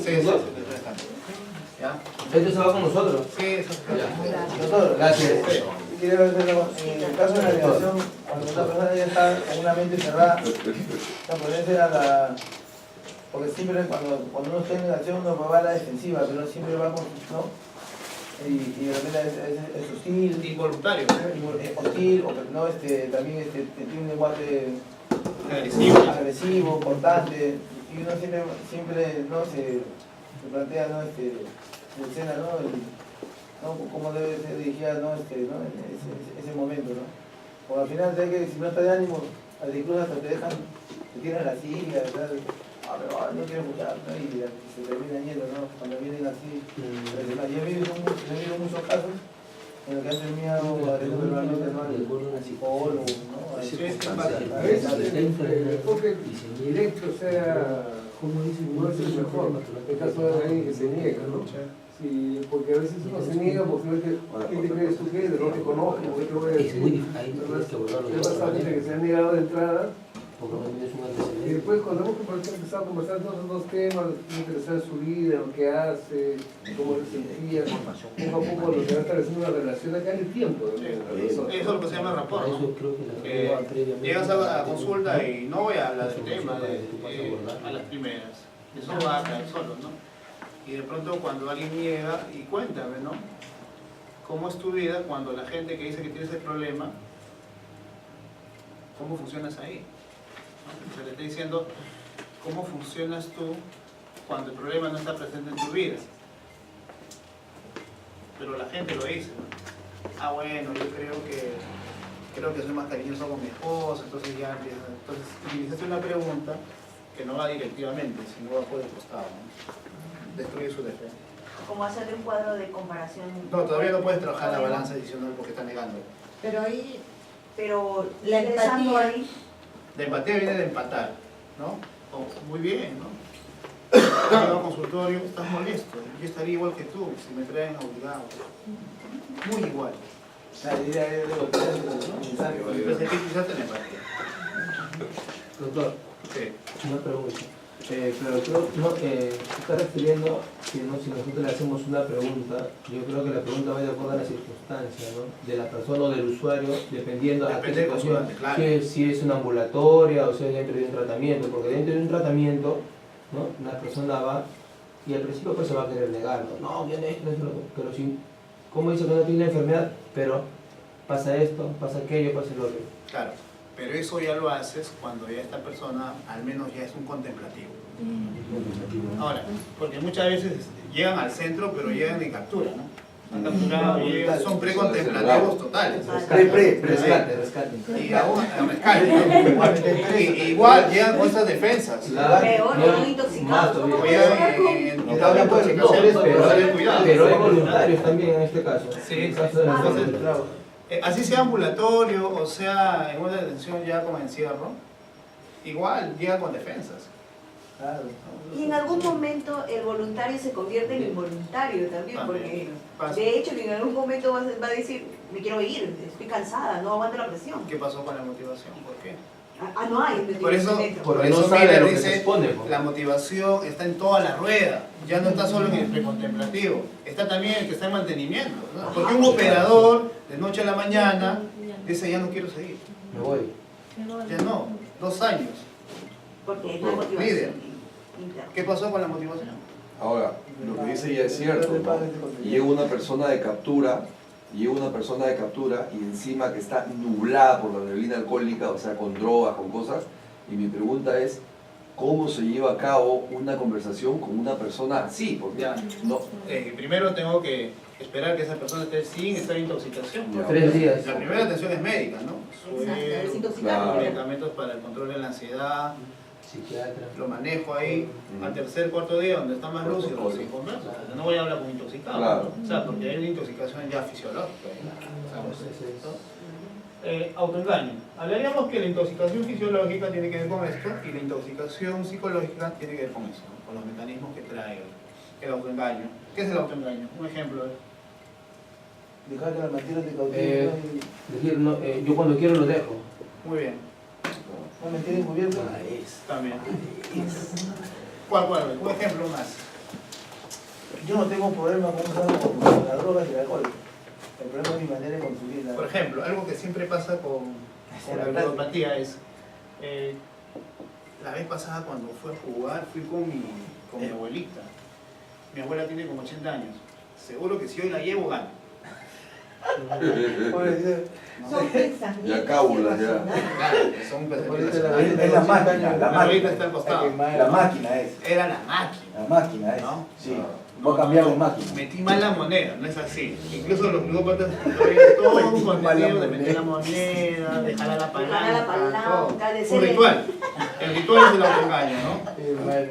Sí. ¿Ya? ¿Esto se va con nosotros? Sí, eso es Nosotros, Gracias. quiero hacerlo, en el caso de la negación, cuando una persona ya está con una mente cerrada, la ponerse a la... Porque siempre cuando uno está en negación uno va a la defensiva, pero siempre va con... ¿no? Y de repente es hostil, involuntario. hostil, o no, también tiene un lenguaje agresivo, cortante, y uno siempre ¿no? se plantea, ¿no? La escena, ¿no? Cómo debe ser dirigida, ¿no? En ese momento, ¿no? Porque al final, ¿sabes que si no está de ánimo, incluso hasta te tiran la silla, ¿sabes? No quiero escuchar, ¿no? Y se termina yendo, ¿no? Cuando vienen así, yo he visto muchos casos en los que han terminado haciendo verbalmente mal al psicólogo, ¿no? A veces el enfoque directo sea, no es el mejor, en el caso de alguien que se niega, ¿no? Sí, porque a veces uno se niega porque ¿quién te crees tú que eres? No te conozco, ¿por qué te voy a decir? ¿Qué pasa? Gente que se ha negado de entrada. Y después cuando hemos empezado a conversar todos los dos temas, interesar su vida, lo que hace, cómo se sentía, poco a poco lo que va estableciendo una relación acá en el tiempo. Eso es lo que se llama rapport, ¿no? Llegas a la consulta y no voy a hablar del tema a las primeras. Eso va a caer solo, ¿no? Y de pronto cuando alguien niega, y cuéntame, ¿no? ¿Cómo es tu vida cuando la gente que dice que tienes el problema, cómo funcionas ahí? Se le está diciendo cómo funcionas tú cuando el problema no está presente en tu vida. Pero la gente lo dice, ¿no? Bueno, yo creo que soy más cariñoso con mi esposa, entonces ya empieza. Entonces utilizaste una pregunta que no va directivamente, sino va por el costado, ¿no? Destruye su defensa. Como hacerle un cuadro de comparación. No, todavía no puedes trabajar la balanza adicional porque está negando. Pero ahí, la empatía ahí. La empatía viene de empatar, ¿no? Muy bien, ¿no? Estás en un consultorio, estás molesto. Yo estaría igual que tú si me traen obligado. Muy igual. La idea es de lo que es necesario. Entonces hay que utilizarte la empatía. Doctor, Sí. una pregunta. Pero creo se está refiriendo que ¿no? Si nosotros le hacemos una pregunta, yo creo que la pregunta va de acuerdo a la circunstancia, ¿no? De la persona o del usuario, dependiendo a qué situación, claro. si es una ambulatoria o si es dentro de un tratamiento, porque dentro de un tratamiento, ¿no? La persona va y al principio pues se va a querer negar, no, viene esto, pero si, como dice que no tiene la enfermedad, pero pasa esto, pasa aquello, pasa el otro. Claro. Pero eso ya lo haces cuando ya esta persona al menos ya es un contemplativo. Ahora, porque muchas veces llegan al centro pero llegan de captura, ¿no? Han capturado, son precontemplativos totales. Rescate. Y aún rescate. Igual llegan con esas defensas. Peor, no intoxicados. Pero hay voluntarios también en este caso. Sí, así sea ambulatorio o sea en una detención ya como encierro, igual llega con defensas. Claro. Y en algún momento el voluntario se convierte en involuntario también, porque de hecho en algún momento va a decir, me quiero ir, estoy cansada, no aguanto la presión. ¿Qué pasó con la motivación? ¿Por qué? No hay motivación. Por eso Miller dice, la motivación está en toda la rueda, ya no está solo en el precontemplativo, está también el que está en mantenimiento, ¿no? Porque un operador de noche a la mañana dice, ya no quiero seguir. Me voy. Ya no, 2 años. Porque no hay motivación. ¿Qué pasó con la motivación? Ahora, lo que dice ya es cierto, ¿no? Llega una persona de captura y encima que está nublada por la neblina alcohólica, o sea, con drogas, con cosas, y mi pregunta es, ¿cómo se lleva a cabo una conversación con una persona así? Porque ya, no. Primero tengo que esperar que esa persona esté sin estar en intoxicación. 3 días. La primera atención es médica, ¿no? Desintoxicar. Medicamentos para el control de la ansiedad. Psiquiatra. Lo manejo ahí al tercer, cuarto día, donde está más lúcido, sin conversa. No voy a hablar con intoxicado, claro. ¿no? O sea, porque hay una intoxicación ya fisiológica. Autoengaño. Hablaríamos que la intoxicación fisiológica tiene que ver con esto y la intoxicación psicológica tiene que ver con eso, ¿no? Con los mecanismos que trae el autoengaño. ¿Qué es el autoengaño? Un ejemplo. Dejar que la mentira te cautive. Decir, no, yo cuando quiero lo dejo. Muy bien. Una mentira encubierta. También. ¿Cuál? Un ejemplo más. yo no tengo problema con la droga y el alcohol. El problema es mi manera de consumirla. Por ejemplo, algo que siempre pasa con la ludopatía es, la vez pasada cuando fui a jugar, fui con mi abuelita. Mi abuela tiene como 80 años. Seguro que si hoy la llevo, gano. Son pensamientos Ya cábulas, ya. Claro, son pensamientos. Es la máquina, La abuelita está al costado. La máquina es. Era la máquina. La máquina es. ¿No? Sí. Voy a cambiar de máquina. Metí mal la moneda, no es así. Incluso los ludópatas todo un contenido de meter la moneda, dejar a la palanca, de un ser ritual. El ritual es el autoengaño, ¿no?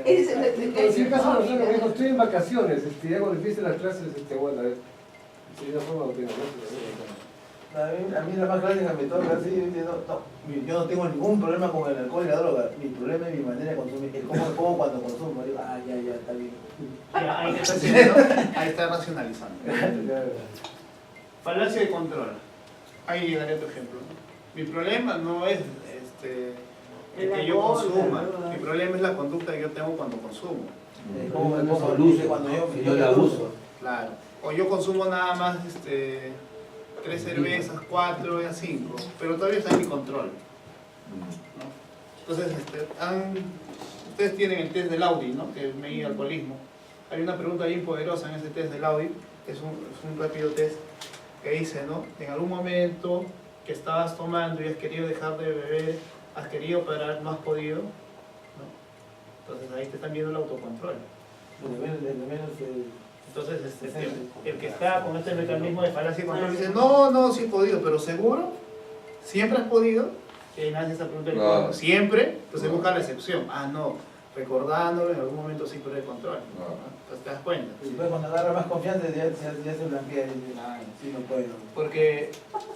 En si acaso nosotros me dijo, estoy en vacaciones, ya cuando empiecen las clases, bueno, a ver, si de esa forma lo tengo, A mí la más clásica me toca así, yo no tengo ningún problema con el alcohol y la droga. Mi problema es mi manera de consumir, es como cuando consumo. Digo, ya, está bien. Ya, ahí está haciendo, ahí está racionalizando. Falacia de control. Ahí llegaré a tu ejemplo. Mi problema no es el que yo consuma, mi problema es la conducta que yo tengo cuando consumo. Como me pongo luce cuando yo la uso. Claro. O yo consumo nada más 3 cervezas, 4 y 5, pero todavía está en mi control, ¿no? Entonces, ustedes tienen el test del Audi, ¿no? Que es medir alcoholismo. Hay una pregunta bien poderosa en ese test del Audi, que es un rápido test, que dice, ¿no? En algún momento que estabas tomando y has querido dejar de beber, has querido parar, no has podido, ¿no? Entonces ahí te están viendo el autocontrol. Entonces, el que está con este mecanismo de falacia de control dice, no, sí he podido, pero ¿seguro? ¿Siempre has podido? Y nadie se pregunta, Claro. ¿siempre? Entonces busca la excepción. No, recordándolo, en algún momento sí pierde el control. ¿No? Entonces te das cuenta. Y después cuando agarra más confianza ya se blanquea y dice, sí, no puedo. Porque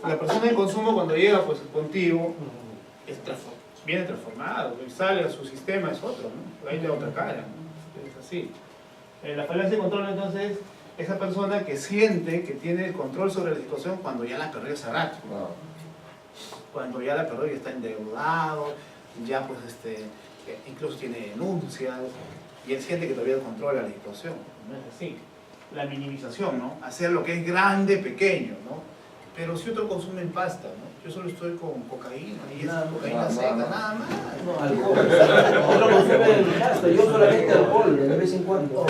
la persona de consumo cuando llega pues contigo, viene transformado, y sale a su sistema, es otro, ¿no? Ahí le da otra cara, ¿no? Es así. La falacia de control entonces, esa persona que siente que tiene el control sobre la situación cuando ya la perdió ese rato. Cuando ya la perdió y está endeudado, ya pues incluso tiene denuncias, y él siente que todavía controla la situación. No es así. La minimización, ¿no? Hacer lo que es grande, pequeño, ¿no? Pero si otro consume pasta, ¿no? Yo solo estoy con cocaína, y es cocaína seca, nada más. No, alcohol. Otro consume pasta, yo solamente alcohol, de vez en cuando.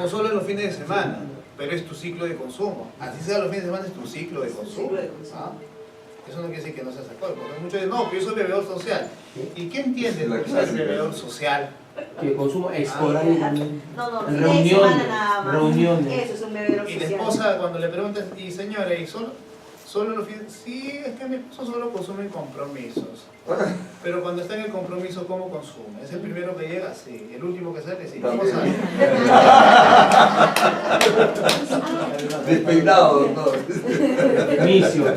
O solo en los fines de semana, pero es tu ciclo de consumo. Así sea los fines de semana, es tu ciclo de consumo. ¿Ah? Eso no quiere decir que no seas alcohólico. Muchos dicen, no, pero yo soy bebedor social. ¿Y qué entiendes por ser bebedor social? Que consumo esporádicamente. No, En reuniones. nada más. Reuniones. Eso es un bebedor Y social. la esposa, cuando le preguntas, y señora, ¿y solo los fines? Sí, es que mi esposo solo consume compromisos. Pero cuando está en el compromiso, ¿cómo consume? ¿Es el primero que llega? Sí. ¿El último que sale? Sí. ¿Cómo sale? Despeinado, doctor. Inicio.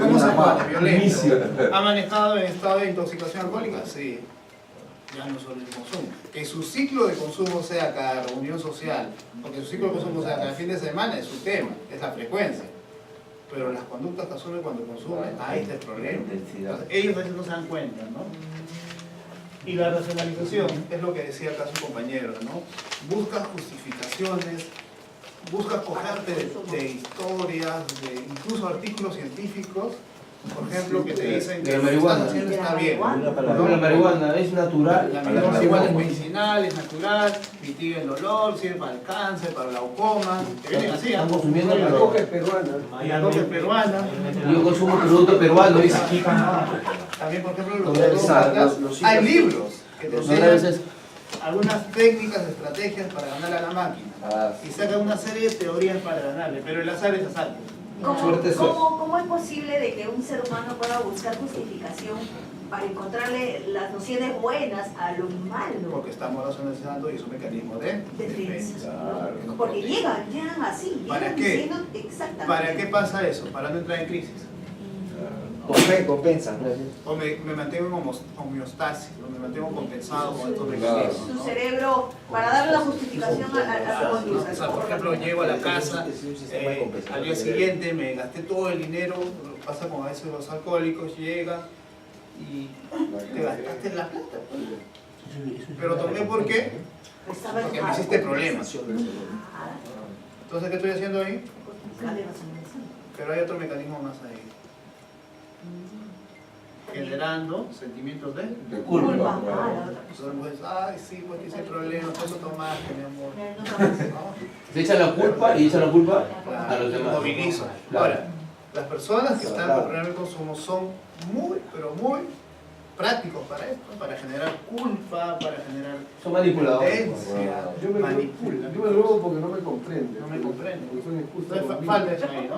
¿Cómo se pone? Violento. Inicio. ¿Ha manejado en estado de intoxicación alcohólica? Sí. Ya no solo el consumo. Que su ciclo de consumo sea cada reunión social, o que su ciclo de consumo sea cada fin de semana, es su tema, es la frecuencia. Pero las conductas que asume cuando consume, ahí está el problema. Entonces, ellos a veces no se dan cuenta, ¿no? Y la racionalización es lo que decía acá su compañero, ¿no? Busca justificaciones, busca cogerte de historias, de incluso artículos científicos, por ejemplo, que te dicen que la lo que marihuana. estás haciendo está bien. La marihuana es natural. La marihuana igual es medicinal, es natural, mitiga el dolor, sirve para el cáncer, para el glaucoma. Te vienen así, Están consumiendo La coca es peruana. la coca es peruana. Yo consumo producto peruano, dice. También, por ejemplo, Los ludópatas, hay libros que te enseñan veces algunas técnicas, estrategias para ganarle a la máquina. Y sacan una serie de teorías para ganarle, pero el azar es azar. ¿Cómo es posible de que un ser humano pueda buscar justificación para encontrarle las nociones buenas a lo malo? Porque estamos racionalizando y es un mecanismo de defensa. ¿No? Porque llegan así, ¿Para llegan qué? diciendo exactamente. ¿Para qué pasa eso? Para no entrar en crisis. Compensan. O me mantengo en homeostasis, o me mantengo compensado con estos mecanismos. Su ¿no? cerebro, para darle la justificación a su conducta. O sea, por ejemplo, llego a la casa, al día siguiente me gasté todo el dinero, pasa con a veces los alcohólicos, llegan y te gastaste la plata. Pero tomé ¿por qué? Porque me hiciste problemas. Entonces, ¿qué estoy haciendo ahí? Pero hay otro mecanismo más ahí. Generando sentimientos de culpa. Entonces, ay, sí, pues hice problemas, por eso tomaste, mi amor. Se echa la culpa y echa la culpa a los demás. Movilizo. Claro. Ahora, las personas que están por problemas de consumo son muy, pero muy prácticos para esto, para generar culpa, para generar Son manipuladores. tendencia, Yo me drogo porque no me comprende. No me comprende. Porque son injustos Entonces conmigo. falta eso ahí, ¿no?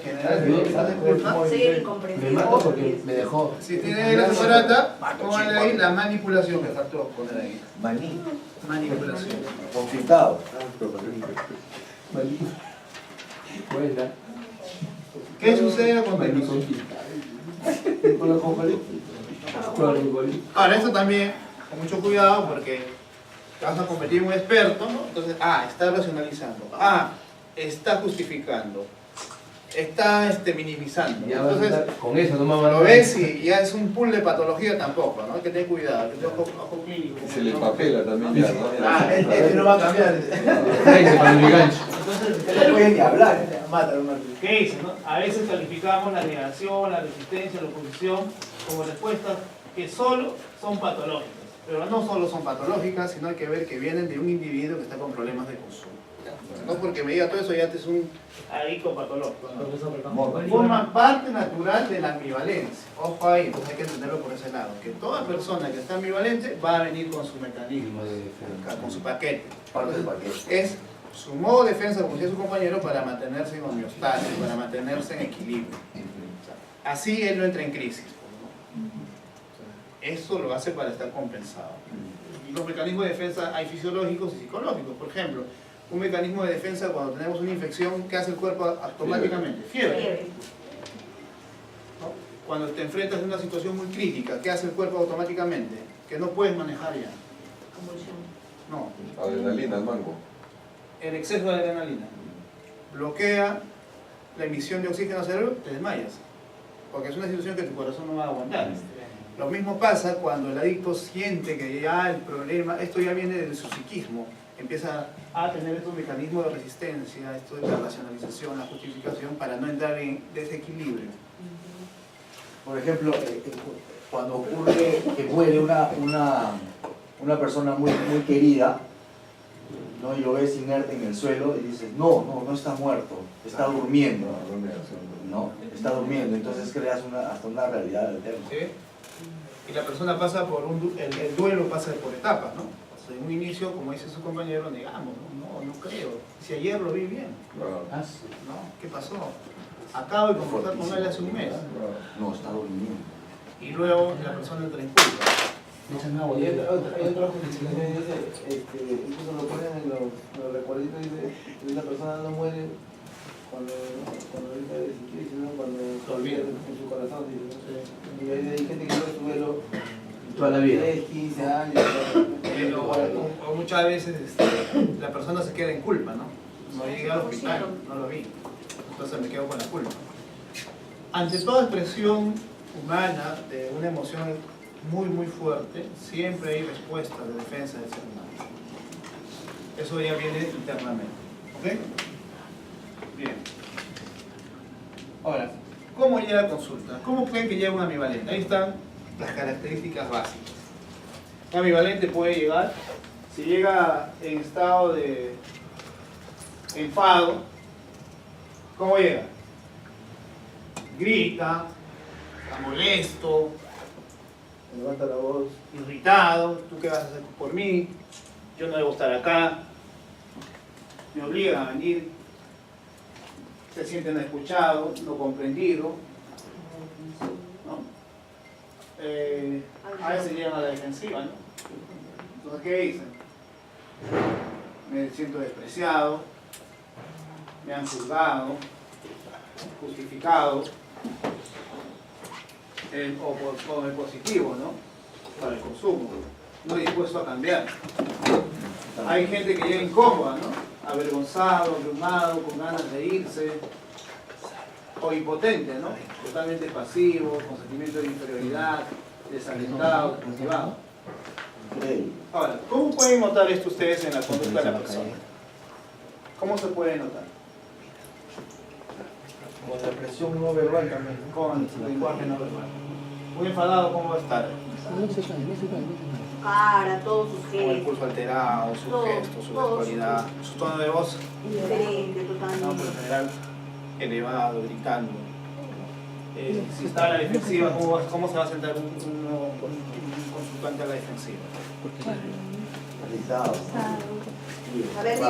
Generar culpa. Seguir Me incomprendido. mata porque me dejó. Si tiene ahí la separata, póngale ahí la manipulación que faltó poner ahí. Maní, Manipulación. conflictado. Buena. ¿Qué sucede con manipulación? Con la compañía. Ahora, esto también, con mucho cuidado, porque te vas a convertir en un experto, ¿no? Entonces, está racionalizando, está justificando, está minimizando. Ya vas a Entonces, estar con eso, no me lo ves y ya es un pool de patología tampoco, ¿no? Hay que tener cuidado, hay que tener ojo clínico. Se le papela también ya, ¿no? Este no va a cambiar. Ese para mi gancho. No puede ni hablar, mata un martillo. ¿Qué dice, no? A veces calificamos la negación, la resistencia, la oposición como respuestas que solo son patológicas. Pero no solo son patológicas, sino hay que ver que vienen de un individuo que está con problemas de consumo. No porque me diga todo eso ya te es un adicto patológico. No. Forma parte natural de la ambivalencia. Ojo ahí, entonces hay que entenderlo por ese lado. Que toda persona que está ambivalente va a venir con su mecanismo, con su paquete. Parte del paquete. Es su modo de defensa, como decía su compañero, para mantenerse en homeostasis, para mantenerse en equilibrio. Así él no entra en crisis. Eso lo hace para estar compensado. Y los mecanismos de defensa hay fisiológicos y psicológicos. Por ejemplo, un mecanismo de defensa cuando tenemos una infección, ¿qué hace el cuerpo automáticamente? Fiebre. ¿No? Cuando te enfrentas a una situación muy crítica, ¿qué hace el cuerpo automáticamente? Que no puedes manejar ya. No. Adrenalina al mango. El exceso de adrenalina bloquea la emisión de oxígeno al cerebro, te desmayas. Porque es una situación que tu corazón no va a aguantar. Lo mismo pasa cuando el adicto siente que ya el problema, esto ya viene de su psiquismo, empieza a tener estos mecanismos de resistencia, esto de la racionalización, la justificación, para no entrar en desequilibrio. Por ejemplo, cuando ocurre que muere una persona muy querida, ¿no? Y lo ves inerte en el suelo y dices, no está muerto, está durmiendo, ¿no? Está durmiendo, entonces creas hasta una realidad alterna. ¿Sí? Y la persona pasa por el duelo pasa por etapas, ¿no? O sea, en un inicio, como dice su compañero, negamos, no creo. Si ayer lo vi bien, ¿no? ¿Qué pasó? Acabo de conversar con él hace un mes. No, está durmiendo. Y luego la persona entra en culpa. Hay otras justificaciones, incluso lo ponen en los recuerditos, dice que una persona no muere cuando ahorita es crisis, ¿no? Cuando se olvida en su corazón, dice, ¿no? Y hay gente que no duelo Toda la vida. 10, 15 años. O muchas veces la persona se queda en culpa, ¿no? No llegué al hospital, no lo vi. Entonces me quedo con la culpa. Ante toda expresión humana de una emoción muy fuerte, siempre hay respuestas de defensa del ser humano. Eso ya viene internamente. ¿Ok? Bien. Ahora, ¿cómo llega a consulta? ¿Cómo creen que llega un ambivalente? Ahí están las características básicas. Un ambivalente puede llegar, si llega en estado de enfado, ¿cómo llega? Grita, está molesto, Levanta la voz. irritado, ¿tú qué vas a hacer por mí? Yo no debo estar acá, me obligan a venir, se sienten escuchados, no comprendidos, ¿no? A veces llegan a la defensiva, ¿no? Entonces, ¿qué dicen? Me siento despreciado, me han juzgado, justificado, o con el positivo, ¿no? Para el consumo, no dispuesto a cambiar. Hay gente que llega incómoda, ¿no? Avergonzado, abrumado, con ganas de irse, o impotente, ¿no? Totalmente pasivo, con sentimiento de inferioridad, desalentado, desmotivado. Ahora, ¿cómo pueden notar esto ustedes en la conducta de la persona? ¿Cómo se puede notar? Con la expresión no verbal también, ¿no? Con el lenguaje no verbal. Muy enfadado, ¿cómo va a estar? Cara, todos sus Con el gestos. pulso alterado, sus Todo, gestos, su todo. gestualidad, su tono de voz, Diferente, no, totalmente. por lo general, elevado, gritando. Si está a la defensiva, ¿cómo se va a sentar un consultante a la defensiva? A ver, dime.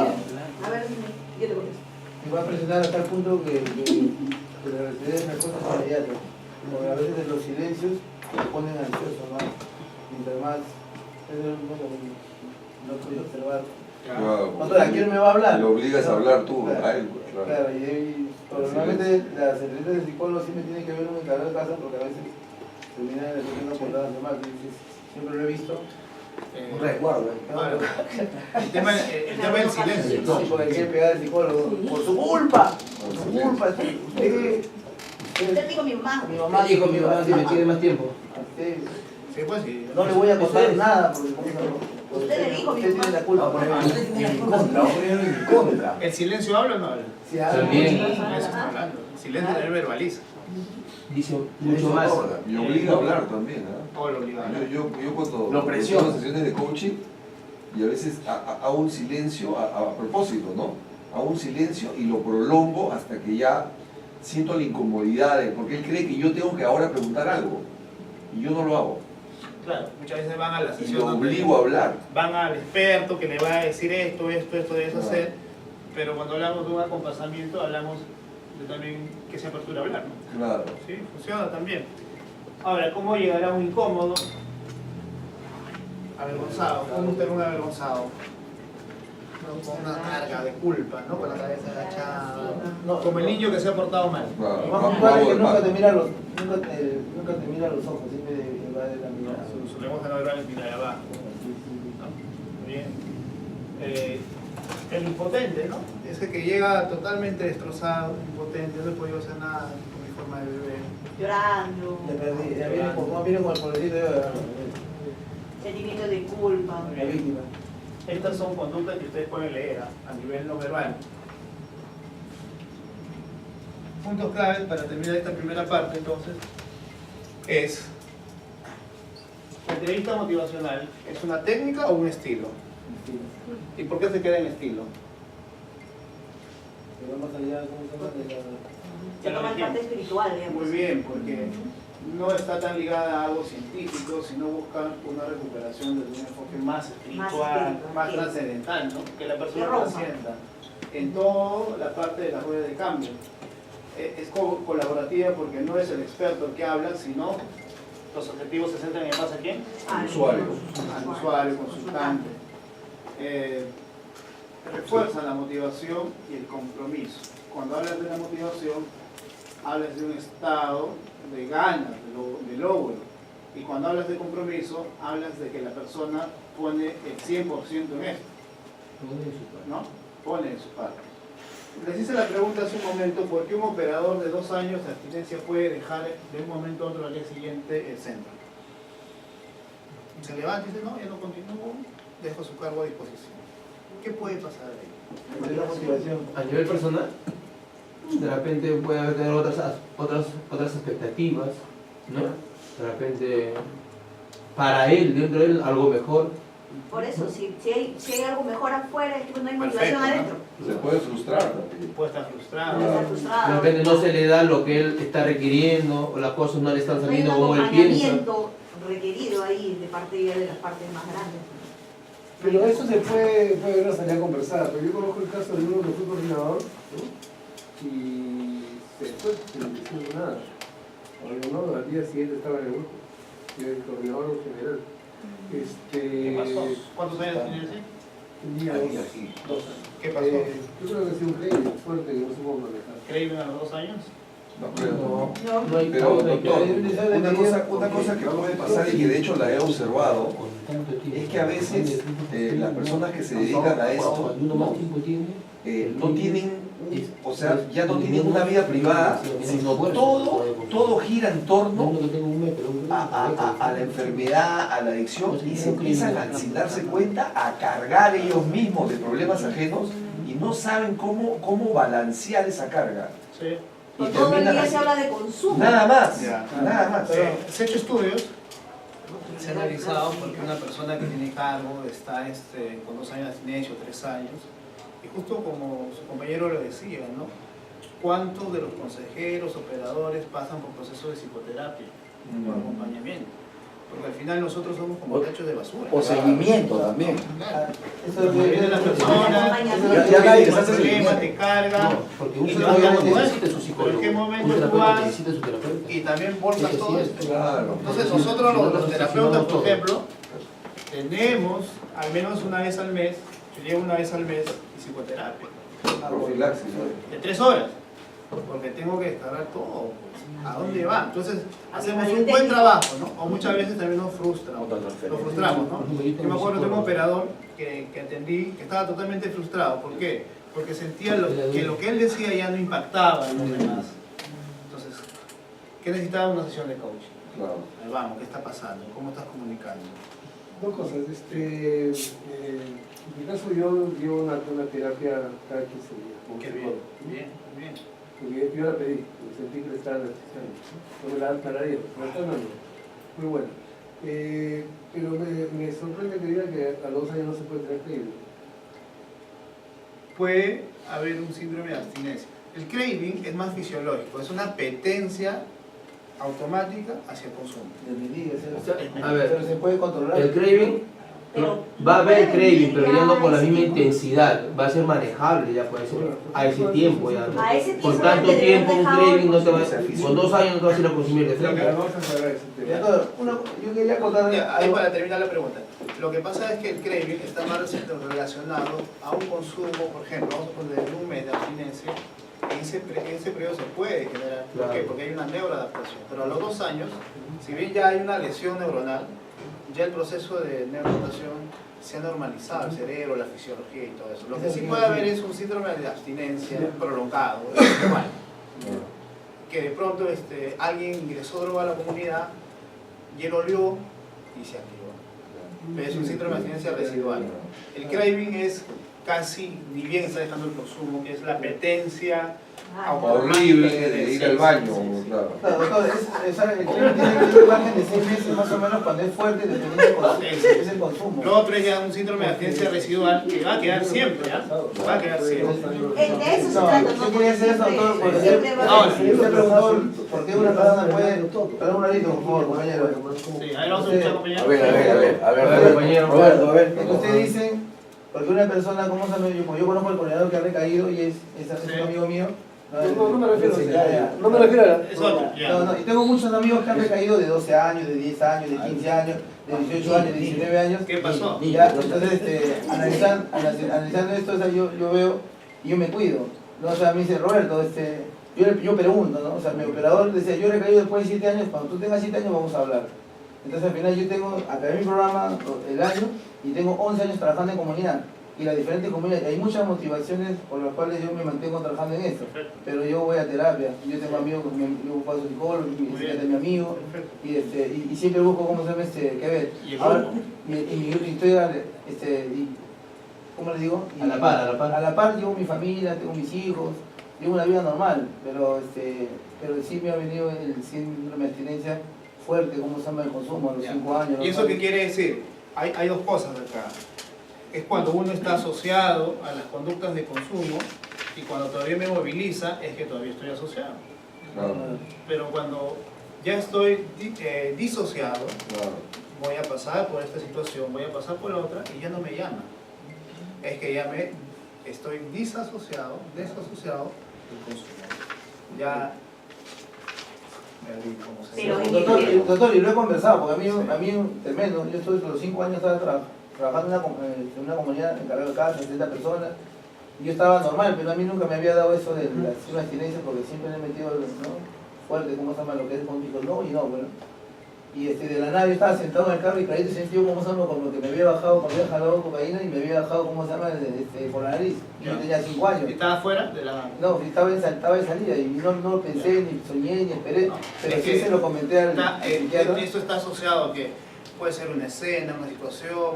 A ver, dime. Yo te contesto. Me va a presentar hasta el punto que la residente me respuestas inmediatas. Como a veces en los silencios me ponen ansioso, ¿no? Mientras más, eso es no puedo observar. Claro. Cuando la quiero me va a hablar. Le obligas a hablar tú Claro. a él, pues, claro. Claro, y normalmente las secretarias del psicólogo siempre tienen que ver un encargado de casa porque a veces terminan recibiendo portadas de mal. Siempre lo he visto. Eh, Resguardo. Claro. El tema del silencio, ¿no? Sí, porque quiere pegar al psicólogo. Por su culpa. Por su culpa. Usted dijo mi mamá. Mi mamá Dijo mi mamá que me tiene más tiempo. Sí. Sí, pues sí. No le voy a contar nada porque Usted le dijo a mi usted mamá. tiene la culpa. En contra. ¿El silencio habla o no habla? Sí, También. El silencio está hablando. El silencio también verbaliza. Dice mucho más. Y obliga a hablar también, ¿ah? O lo obliga a hablar. Yo cuando Lo presiona. tengo sesiones de coaching y a veces hago un silencio a propósito, ¿no? Hago un silencio y lo prolongo hasta que ya siento la incomodidad porque él cree que yo tengo que ahora preguntar algo y yo no lo hago. Claro, muchas veces van a la Y sesión lo donde obligo a hablar. van al experto que le va a decir esto debes Claro. hacer, pero cuando hablamos de un acompasamiento hablamos de también que se apertura a hablar, ¿no? Claro. Sí, funciona también. Ahora, ¿cómo llegará un incómodo? Avergonzado, ¿cómo usted un avergonzado? ¿No? Con una carga de culpa, ¿no? Con la cabeza agachada, No, como el niño que se ha portado mal. Claro. Más puntual es que nunca te mira los ojos, siempre va de la mirada. Su lenguaje no verbal es mirar abajo. ¿No? Bien. El impotente, ¿no? Ese que llega totalmente destrozado, impotente, no he podido hacer nada con mi forma de beber. Llorando. Ya perdí, ya viene con el pobrecito de Sentimiento de culpa. la víctima. Estas son conductas que ustedes pueden leer a nivel no verbal. Puntos claves para terminar esta primera parte, entonces, es: ¿la entrevista motivacional es una técnica o un estilo? ¿Y por qué se queda en estilo? Pero más allá, ¿cómo se llama? De la... Se toma parte espiritual, digamos. Muy bien, porque no está tan ligada a algo científico, sino busca una recuperación desde un enfoque más espiritual, más trascendental, ¿no? Que la persona trascienda en toda la parte de la rueda de cambio. Es colaborativa porque no es el experto el que habla, sino los objetivos se centran en base a quién? Al usuario. Al usuario, consultante. Refuerza la motivación y el compromiso. Cuando hablas de la motivación, hablas de un estado de ganas, de logro. Y cuando hablas de compromiso, hablas de que la persona pone el 100% en esto, ¿no? Pone de su parte. Les hice la pregunta hace un momento: ¿por qué un operador de 2 años de abstinencia puede dejar de un momento a otro al día siguiente el centro? Se levanta y dice: no, ya no continúo, dejo su cargo a disposición. ¿Qué puede pasar ahí? Es la motivación. A nivel personal, de repente puede haber tener otras expectativas, ¿no? De repente, para él, dentro de él, algo mejor. Por eso, si hay algo mejor afuera, es que no hay motivación Perfecto, ¿no? adentro. Se puede frustrar también. Puede estar frustrado. Puede estar De frustrado. repente no se le da lo que él está requiriendo, o las cosas no le están No hay un saliendo como él piensa. acompañamiento requerido ahí de parte ya de las partes más grandes. Pero eso se puede salir a conversar. Pero yo conozco el caso de uno que fue coordinador, ¿no? Y se fue sin decir nada. No, al día siguiente estaba en el grupo. Y el coordinador general. ¿Qué pasó? ¿Cuántos años tiene ese? Tenía 2 años. 2 años. ¿Qué pasó? Yo creo que ha sido un crédito fuerte que no supo manejar. ¿Creíble a los 2 años? No creo. No. hay Pero, no hay que- doctor, una cosa que puede pasar y que de hecho la he observado es que a veces las personas que se dedican a esto Cuando uno más tiempo tiene, no tienen, o sea, ya no tienen una vida privada, sino todo gira en torno uno que tenga un mes, pero un mes, a la enfermedad, a la adicción, y se empiezan a, sin darse cuenta, a cargar ellos mismos de problemas ajenos y no saben cómo balancear esa carga. Sí. Y Todo el terminan día así. se habla de consumo. Nada más, Ya. nada más. Se han hecho estudios, se ha analizado porque una persona que tiene cargo está con 2 años de abstinencia o 3 años, y justo como su compañero lo decía, ¿no? ¿Cuántos de los consejeros, operadores pasan por procesos de psicoterapia, por acompañamiento? Porque al final nosotros somos como tachos de basura. O seguimiento también. Claro. Eso es Viene la persona, Ya nadie les hace problema, seguimiento. te carga, No, porque un y terapeuta te vas dando necesita su ¿Pero psicólogo. en qué momento Un tú terapeuta vas necesita su terapeuta. y también bolsas Eso sí todo es. esto? Claro. Entonces Sí, nosotros si no, los no terapeutas, por todo. ejemplo, tenemos al menos una vez al mes, yo llevo una vez al mes psicoterapia, Profilaxis. de 3 horas, porque tengo que descargar todo, pues, ¿a dónde va? Entonces hacemos un buen trabajo, ¿no? O muchas veces también nos frustra, nos frustramos, ¿no? Yo me acuerdo de un operador que atendí, que estaba totalmente frustrado, ¿por qué? Porque sentía que lo que él decía ya no impactaba en los demás. Entonces, ¿qué necesitaba? Una sesión de coaching. Claro. Ahí vamos, ¿qué está pasando? ¿Cómo estás comunicando? Dos cosas. En mi caso yo llevo una terapia cada 15 días. con Qué psicólogo. bien, bien. Porque yo la pedí, porque sentí que le estaba necesitando. No me la dan para ello, me la están dando. Muy buena. Pero me sorprende que diga que a los 2 años no se puede tener craving. Puede haber un síndrome de abstinencia. El craving es más fisiológico, es una apetencia automática hacia el consumo. A ver, pero se puede controlar. el craving, Pero va a haber puede venir craving, pero ya no con la a ese misma tiempo. intensidad, va a ser manejable ya puede ser a ese tiempo ya. ¿no? A ese Por tiempo tanto ya te tiempo un dejado craving no te va, el con 2 años no te vas a ir a consumir de frente. Vamos a cerrar ese tema. Entonces, yo quería contar Ya, ahí algo. para terminar la pregunta. Lo que pasa es que el craving está más relacionado a un consumo, por ejemplo, vamos a poner un mes de abstinencia, en ese periodo se puede generar. ¿Por qué? Claro. Porque hay una neuroadaptación. Pero a los 2 años, si bien ya hay una lesión neuronal, ya el proceso de neuroadaptación se ha normalizado, el cerebro, la fisiología y todo eso. Lo que sí puede haber es un síndrome de abstinencia prolongado, igual. Que de pronto alguien ingresó droga a la comunidad y él olió y se activó. Pero es un síndrome de abstinencia residual. El craving es casi, ni bien está dejando el consumo, que es la apetencia Horrible de ir al baño, claro. Claro, doctor, el craving tiene que ir un margen de 6 meses más o menos cuando es fuerte, dependiendo del consumo. Es el consumo. Lo otro es ya un síndrome de abstinencia residual que va a quedar siempre, ¿ah? Va a quedar siempre. De eso se No, trata, yo ¿no? quería hacer eso, doctor, porque Siempre va a Ahora, haber- usted preguntó por qué una persona puede... Perdón un ratito, por favor, compañero. Sí, ahí vamos a escuchar, compañero. A ver, compañero. Roberto, a ver. Es que usted dice, porque una persona, ¿cómo se llama? Yo conozco al coordinador que ha recaído y es un amigo mío. No me refiero a Ya, eso. ya. No me refiero a Es otro, ya. No, no, y tengo muchos amigos que han recaído de 12 años, de 10 años, de 15 años, de 18 años, de 19 años. ¿Qué pasó? Y ya, entonces, analizando esto, o sea, yo veo y yo me cuido. ¿No? O sea, me dice, Roberto, yo pregunto, ¿no? O sea, mi operador decía, yo he recaído después de 7 años, cuando tú tengas 7 años vamos a hablar. Entonces, al final yo tengo, acabé mi programa el año y tengo 11 años trabajando en comunidad. Y las diferentes comunidades, hay muchas motivaciones por las cuales yo me mantengo trabajando en esto. Pero yo voy a terapia, yo tengo amigos, yo paso psicólogo, mi psiquiatra es mi amigo, y siempre busco cómo se llama qué ver. ¿Y el Ahora, grupo? y estoy, ¿cómo le digo? A la par, a la par. A la par llevo mi familia, tengo mis hijos, llevo una vida normal, pero sí me ha venido el síndrome de abstinencia fuerte, ¿cómo se llama? El consumo a los 5 años. ¿Y eso qué quiere decir? Hay dos cosas acá. Es cuando uno está asociado a las conductas de consumo y cuando todavía me moviliza es que todavía estoy asociado. Claro, Pero cuando ya estoy disociado, claro. voy a pasar por esta situación, voy a pasar por otra y ya no me llama. Es que ya estoy desasociado del consumo. Ya me olvidé cómo se Pero dice. Doctor, y lo he conversado, porque a mí tremendo, yo estoy los 5 años trabajando en una comunidad encargado de casa, 70 personas, Yo estaba normal, pero a mí nunca me había dado eso de la abstinencia porque siempre le he metido, ¿no? Fuerte, ¿cómo se llama? Lo que es conmigo, no y no, bueno. Y de la nada yo estaba sentado en el carro y por ahí te sentí como se llama, como que me había bajado, me había jalado cocaína y me había bajado, ¿cómo se llama? Por la nariz. Y yo tenía 5 años. ¿Y estaba fuera de la...? No, estaba en salida y no lo pensé, ni soñé, ni esperé, No, pero es sí que se lo comenté al psiquiatra. esto está asociado a que puede ser una escena, una situación,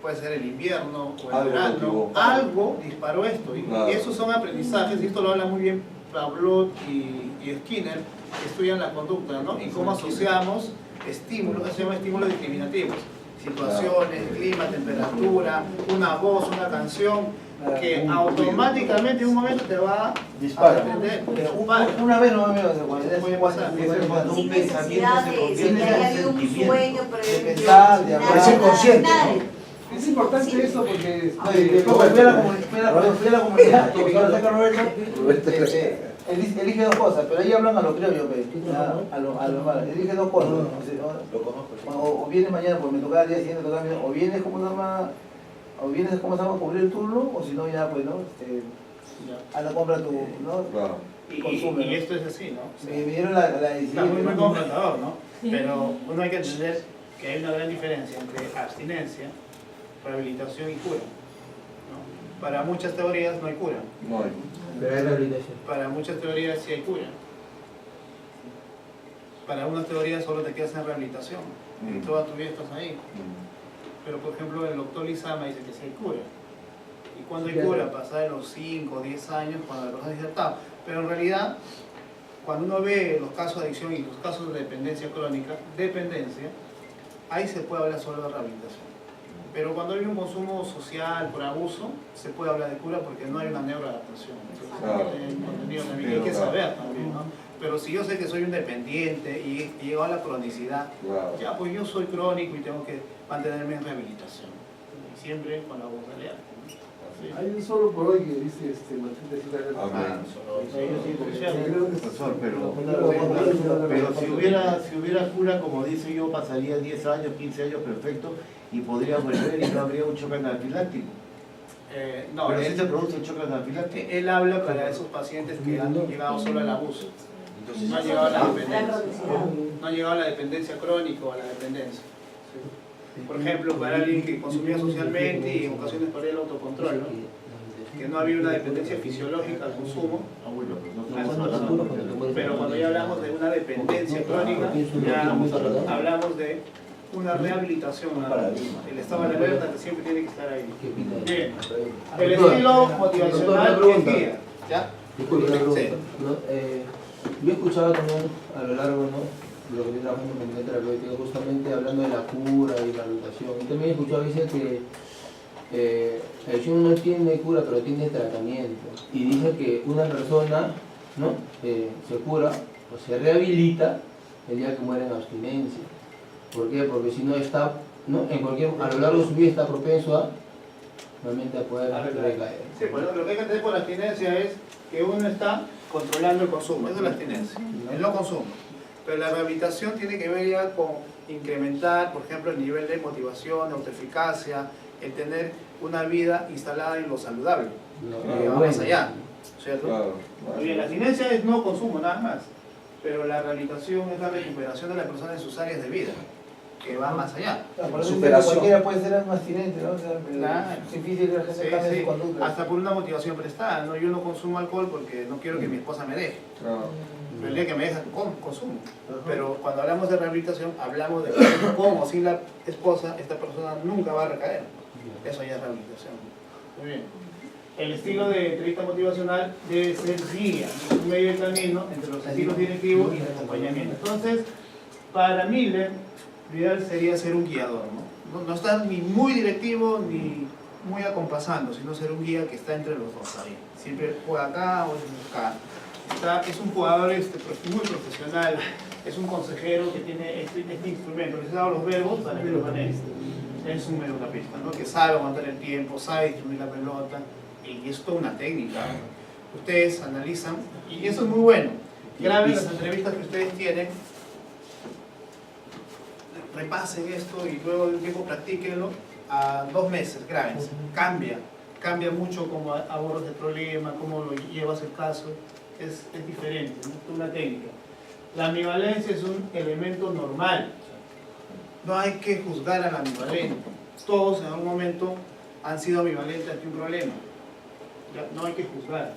puede ser el invierno o el Algo verano. motivó. Algo disparó esto. Y Claro. esos son aprendizajes, y esto lo habla muy bien Pavlov y Skinner, que estudian la conducta, ¿no? Y cómo asociamos estímulos, que se llaman estímulos discriminativos. Situaciones, clima, temperatura, una voz, una canción, que automáticamente en un momento te va a Dispara. aprender. Pero una vez no me veo de Puede pasar. Sin necesidad de que haya habido un sueño previo, pensar, de hablar. nada, De ser consciente, nada. Es importante eso porque Cuando fui a la comunidad, como se habla acá Roberto, elige dos cosas, pero ahí hablan a lo creo yo, a lo malo. Elige dos cosas. Lo conozco. O vienes mañana, porque me tocaba el día siguiente, o vienes como se llama, a cubrir el turno, o si no ya pues no, a la compra tu, ¿no? Claro. Y esto es así, ¿no? Me dieron la Claro, muy decisión. confrontador, ¿no? Pero uno hay que entender que hay una gran diferencia entre abstinencia, rehabilitación y cura, ¿no? Para muchas teorías no hay cura, No hay. Pero hay rehabilitación. para muchas teorías sí hay cura. Para unas teorías solo te quedas en rehabilitación, y toda tu vida estás ahí. Pero por ejemplo el doctor Lizama dice que sí hay cura. Y cuando hay cura, pasa de los 5 o 10 años, cuando la persona es insertada. Pero en realidad, cuando uno ve los casos de adicción y los casos de dependencia crónica, ahí se puede hablar solo de rehabilitación. Pero cuando hay un consumo social por abuso, se puede hablar de cura porque no hay una neuroadaptación. Entonces, Claro. hay un contenido también que hay que saber también, ¿no? Pero si yo sé que soy un dependiente y llego a la cronicidad, Claro. ya pues yo soy crónico y tengo que mantenerme en rehabilitación. Y siempre con la voz de leal. Sí. hay un solo por hoy que dice mantente así la Amén. Profesor, pero si hubiera cura, como dice yo, pasaría 10 años, 15 años perfecto y podría volver y no habría un choque anafiláctico. No, Pero sí se produce el choque anafiláctico. él habla para esos pacientes que han llegado solo al abuso. No han llegado a la dependencia. No han llegado a la dependencia crónica o a la dependencia. Por ejemplo, para alguien que consumía socialmente y en ocasiones perdía el autocontrol, ¿no? Que no había una dependencia fisiológica al consumo. Ah, bueno, pues no estamos hablando de... Pero cuando ya hablamos de una dependencia crónica, ya hablamos de una rehabilitación. El estado de alerta que siempre tiene que estar ahí. Bien. El estilo motivacional es guía. ¿Ya? Disculpe una pregunta. Sí. ¿No? Yo he escuchado también a lo largo, ¿no? Lo que estoy trabajando con el terapéutico, justamente hablando de la cura y la rehabilitación. Y también he escuchado a veces que la adicción no tiene cura, pero tiene tratamiento. Y dice que una persona, ¿no? Se cura o se rehabilita el día que muere en abstinencia. ¿Por qué? Porque si no está, ¿no? A lo largo de su vida está propenso a realmente a poder recaer. Sí, pues lo que hay que entender por la abstinencia es que uno está controlando el consumo, eso es la abstinencia, el no consumo. Pero la rehabilitación tiene que ver ya con incrementar, por ejemplo, el nivel de motivación, de autoeficacia, el tener una vida instalada en lo saludable, que va más allá, ¿cierto? Claro. Muy bien, la abstinencia es no consumo, nada más, pero la rehabilitación es la recuperación de la persona en sus áreas de vida, que va más allá. Por eso Superación. cualquiera puede ser un abstinente, ¿no? O sea, Claro. es difícil que la gente Sí, cambie sí, su conducta. hasta por una motivación prestada, ¿no? Yo no consumo alcohol porque no quiero que mi esposa me deje. Claro. Pero el día que me deja, consumo. Pero cuando hablamos de rehabilitación, hablamos de cómo sin la esposa, esta persona nunca va a recaer. Eso ya es rehabilitación. Muy bien. El estilo de entrevista motivacional debe ser guía, un medio de camino entre los estilos directivos y el acompañamiento. Entonces, para Miller, lo ideal sería ser un guiador, ¿no? No estar ni muy directivo ni muy acompasando, sino ser un guía que está entre los dos ahí. Siempre juega acá o acá. Es un jugador muy profesional, es un consejero que tiene este instrumento, les he dado los verbos para que lo manejen. Es un mediocampista, ¿no? Que sabe aguantar el tiempo, sabe distribuir la pelota, y es toda una técnica. Ustedes analizan, y eso es muy bueno. Graben las entrevistas que ustedes tienen, repasen esto y luego de un tiempo practíquenlo. A 2 meses, grábense, cambia cambia mucho cómo abordas el problema, cómo lo llevas el caso, es diferente, ¿no? Es una técnica. La ambivalencia es un elemento normal, no hay que juzgar al ambivalente, todos en algún momento han sido ambivalentes ante un problema, ¿ya? No hay que juzgar.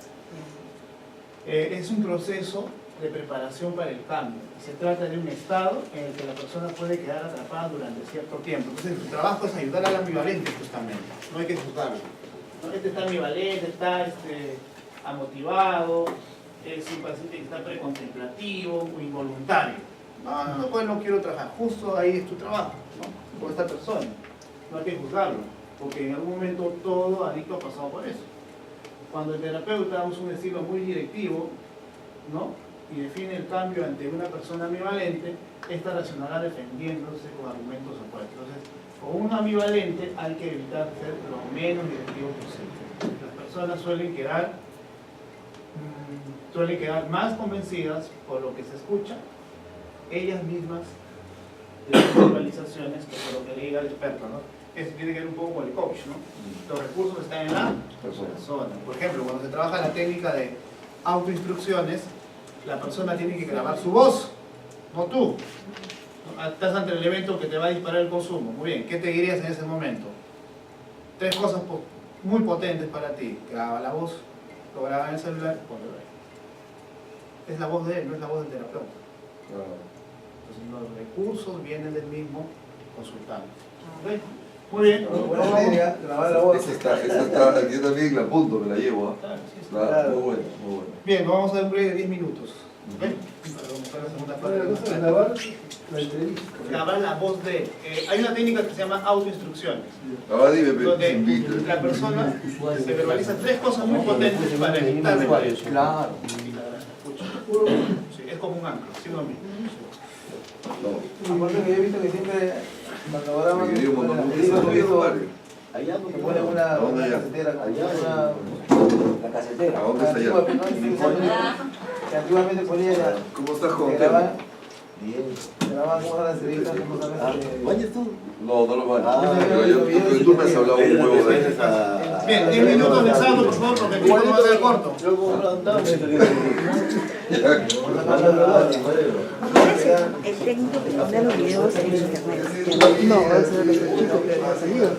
Es un proceso de preparación para el cambio. Se trata de un estado en el que la persona puede quedar atrapada durante cierto tiempo. Entonces, su trabajo es ayudar al ambivalente justamente, no hay que juzgarlo. ¿No? Este está ambivalente, está amotivado, es un paciente que está precontemplativo, involuntario. No, pues no quiero trabajar. Justo ahí es tu trabajo, ¿no? Con esta persona. No hay que juzgarlo, porque en algún momento todo adicto ha pasado por eso. Cuando el terapeuta usa un estilo muy directivo, ¿no? Y define el cambio ante una persona ambivalente, esta reaccionará defendiéndose con argumentos opuestos. Entonces, con un ambivalente hay que evitar ser lo menos directivo posible. Las personas suelen quedar más convencidas por lo que se escucha, ellas mismas, de las verbalizaciones, que por lo que le diga el experto, ¿no? Eso tiene que ver un poco con el coach, ¿no? Los recursos están en la persona. Por ejemplo, cuando se trabaja la técnica de autoinstrucciones, la persona tiene que grabar su voz, no tú. Estás ante el evento que te va a disparar el consumo. Muy bien, ¿qué te dirías en ese momento? 3 cosas muy potentes para ti. Graba la voz, lo graba en el celular, ponlo ahí. Es la voz de él, no es la voz del terapeuta. Entonces los recursos vienen del mismo consultante. ¿Okay? Muy bien. Buena idea, grabar la voz. Esa está, yo también la apunto, me la llevo. Claro, sí, sí. Claro, muy buena, muy buena. Bien, vamos a dar un break de 10 minutos. ¿Okay? Para comenzar la segunda parte. Bueno, entonces grabar la entrevista. Grabar la voz de él. Hay una técnica que se llama autoinstrucciones. Ahora dime, Donde invito. la persona se verbaliza 3 cosas muy potentes para evitar el Claro. Sí, es como un ancla, ¿sí o no? No. Aparte que yo he visto que siempre cuando graban Me quería un montón de el cosas, Allá que ponen una ¿Dónde allá? casetera, Allá, una La casetera. ¿A dónde está allá? que antiguamente ponía ya ¿Cómo estás con grababan bien. cómo eran las entrevistas, cómo sabes ¿Bañas tú? No, no lo van. Ah, Pero tú me has hablado un huevo de eso. Bien, 10 minutos de saldo, por favor, porque el tiempo no va a ser corto. El técnico que pone los videos en internet. No, eso es lo que el chico que ha salido.